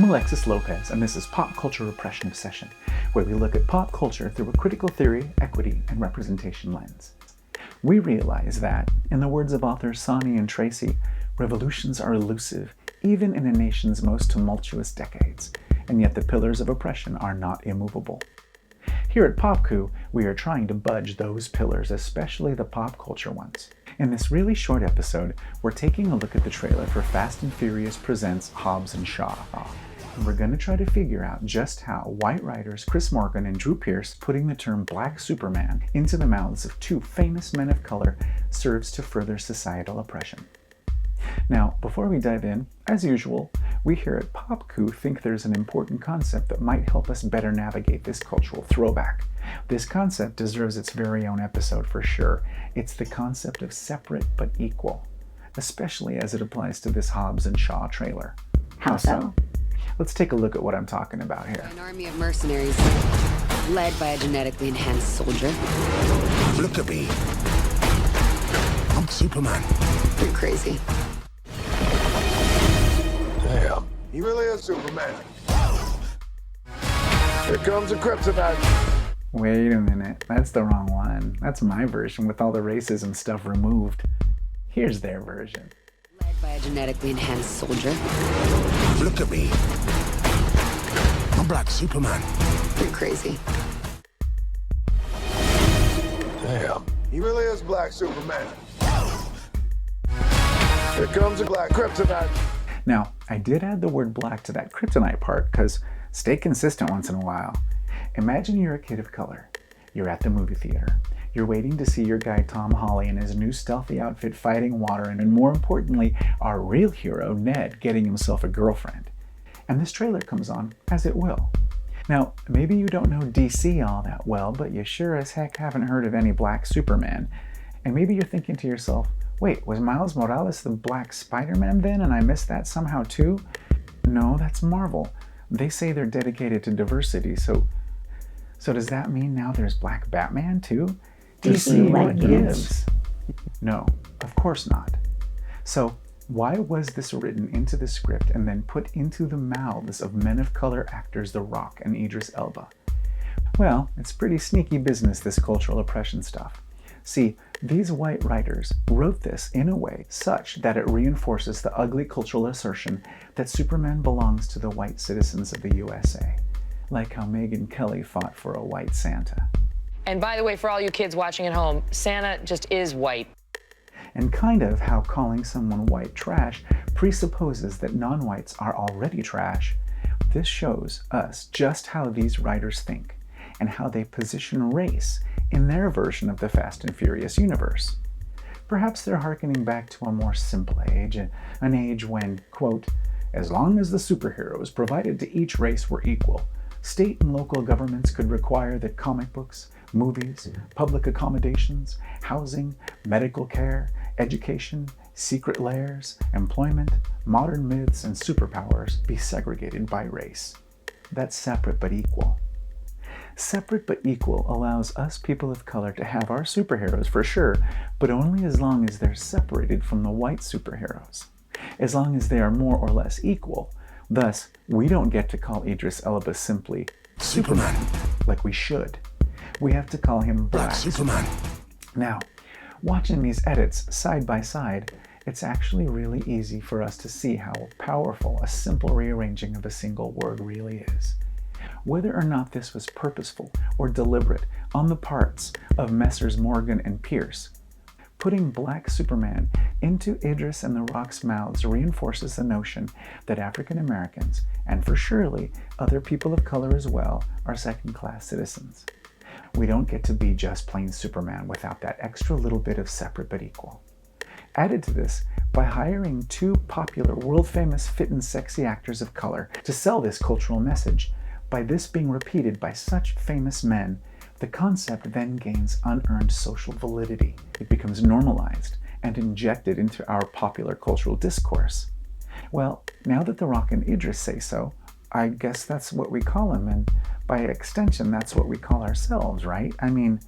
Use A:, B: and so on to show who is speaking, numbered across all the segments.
A: Alexis Lopez, and this is Pop Culture Repression Obsession, where we look at pop culture through a critical theory, equity, and representation lens. We realize that, in the words of authors Sonny and Tracy, revolutions are elusive, even in a nation's most tumultuous decades, and yet the pillars of oppression are not immovable. Here at PopCOO, we are trying to budge those pillars, especially the pop culture ones. In this really short episode, we're taking a look at the trailer for Fast and Furious Presents Hobbs and Shaw. And we're going to try to figure out just how white writers Chris Morgan and Drew Pearce putting the term Black Superman into the mouths of two famous men of color serves to further societal oppression. Now, before we dive in, as usual, we here at PopCOO think there's an important concept that might help us better navigate this cultural throwback. This concept deserves its very own episode for sure. It's the concept of separate but equal, especially as it applies to this Hobbs and Shaw trailer.
B: How so?
A: Let's take a look at what I'm talking about here.
C: An army of mercenaries, led by a genetically enhanced soldier.
D: Look at me. I'm Superman.
C: You're crazy.
D: Damn. He really is Superman. Here comes the kryptonite.
A: Wait a minute, that's the wrong one. That's my version with all the racism stuff removed. Here's their version.
C: Led by a genetically enhanced soldier.
D: Look at me. I'm Black Superman.
C: You're crazy.
D: Damn. He really is Black Superman. Here comes the black kryptonite.
A: Now, I did add the word black to that kryptonite part because stay consistent once in a while. Imagine you're a kid of color. You're at the movie theater. You're waiting to see your guy Tom Holly in his new stealthy outfit fighting water, and more importantly, our real hero Ned getting himself a girlfriend. And this trailer comes on, as it will. Now, maybe you don't know DC all that well, but you sure as heck haven't heard of any Black Superman. And maybe you're thinking to yourself, wait, was Miles Morales the Black Spider-Man then, and I missed that somehow too? No, that's Marvel. They say they're dedicated to diversity, so does that mean now there's Black Batman too?
B: DC what gives?
A: No, of course not. So why was this written into the script and then put into the mouths of men of color actors The Rock and Idris Elba? Well, it's pretty sneaky business, this cultural oppression stuff. See, these white writers wrote this in a way such that it reinforces the ugly cultural assertion that Superman belongs to the white citizens of the USA, like how Megyn Kelly fought for a white Santa.
E: And by the way, for all you kids watching at home, Santa just is white.
A: And kind of how calling someone white trash presupposes that non-whites are already trash. This shows us just how these writers think and how they position race in their version of the Fast and Furious universe. Perhaps they're hearkening back to a more simple age, an age when, quote, as long as the superheroes provided to each race were equal, state and local governments could require that comic books, movies, public accommodations, housing, medical care, education, secret lairs, employment, modern myths, and superpowers be segregated by race. That's separate but equal. Separate but equal allows us people of color to have our superheroes for sure, but only as long as they're separated from the white superheroes. As long as they are more or less equal. Thus, we don't get to call Idris Elba simply Superman, like we should. We have to call him Black
D: Superman.
A: Now, watching these edits side by side, it's actually really easy for us to see how powerful a simple rearranging of a single word really is. Whether or not this was purposeful or deliberate on the parts of Messrs. Morgan and Pearce, putting Black Superman into Idris and The Rock's mouths reinforces the notion that African Americans, and for surely other people of color as well, are second-class citizens. We don't get to be just plain Superman without that extra little bit of separate but equal. Added to this, by hiring two popular, world-famous fit and sexy actors of color to sell this cultural message, by this being repeated by such famous men, the concept then gains unearned social validity. It becomes normalized and injected into our popular cultural discourse. Well, now that The Rock and Idris say so, I guess that's what we call him, and by extension, that's what we call ourselves, right? I mean,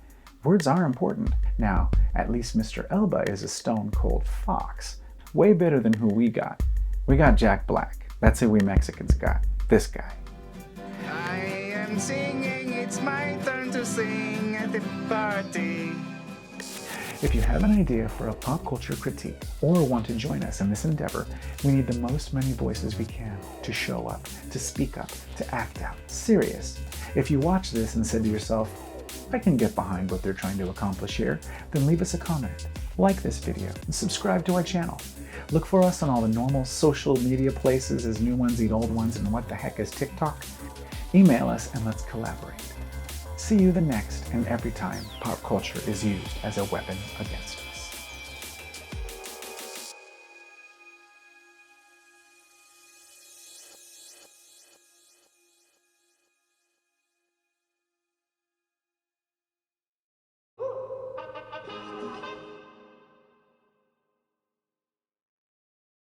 A: words are important. Now, at least Mr. Elba is a stone-cold fox. Way better than who we got. We got Jack Black. That's who we Mexicans got. this guy.
F: I am singing, it's my turn to sing at the party.
A: If you have an idea for a pop culture critique or want to join us in this endeavor, we need the most many voices we can to show up, to speak up, to act out. Serious. If you watch this and said to yourself, I can get behind what they're trying to accomplish here, then leave us a comment, like this video, and subscribe to our channel. Look for us on all the normal social media places as new ones eat old ones, and what the heck is TikTok? Email us and let's collaborate. See you the next and every time pop culture is used as a weapon against